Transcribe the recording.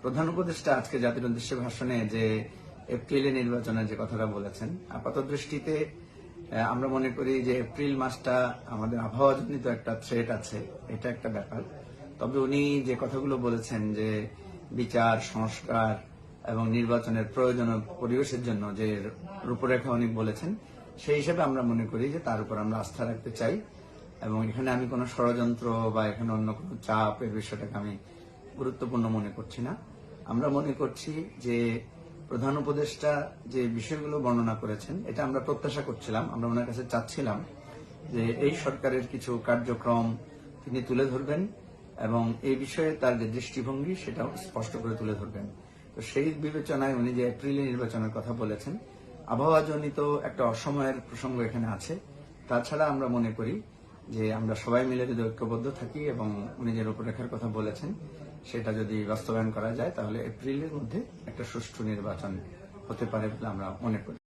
প্রধান উপদেষ্টা আজকে জাতির উদ্দেশ্যে ভাষণে যে এপ্রিলে নির্বাচনের যে কথাটা বলেছেন, আপাত দৃষ্টিতে আমরা মনে করি যে এপ্রিল মাসটা আমাদের আবহাওয়াজনিত একটা থ্রেট আছে, এটা একটা ব্যাপার। তবে উনি যে কথাগুলো বলেছেন যে বিচার, সংস্কার এবং নির্বাচনের প্রয়োজন পরিবেশের জন্য যে রূপরেখা উনি বলেছেন, সেই হিসেবে আমরা মনে করি যে তার উপর আমরা আস্থা রাখতে চাই। এবং এখানে আমি কোনো ষড়যন্ত্র বা এখানে অন্য কোনো চাপ এর বিষয়টাকে আমি গুরুত্বপূর্ণ মনে করছি না। আমরা মনে করছি যে প্রধান উপদেষ্টা যে বিষয়গুলো বর্ণনা করেছেন, এটা আমরা প্রত্যাশা করছিলাম, আমরা ওনার কাছে চাচ্ছিলাম যে এই সরকারের কিছু কার্যক্রম তিনি তুলে ধরবেন এবং এই বিষয়ে তার যে দৃষ্টিভঙ্গি সেটাও স্পষ্ট করে তুলে ধরবেন। তো সেই বিবেচনায় উনি যে এপ্রিলে নির্বাচনের কথা বলেছেন, আবহাওয়াজনিত একটা অসময়ের প্রসঙ্গ এখানে আছে। তাছাড়া আমরা মনে করি যে আমরা সবাই মিলে যদি ঐক্যবদ্ধ থাকি এবং উনি যে রূপরেখার কথা বলেছেন সেটা যদি বাস্তবায়ন করা যায়, তাহলে এপ্রিলের মধ্যে একটা সুষ্ঠু নির্বাচন হতে পারে বলে আমরা মনে করি।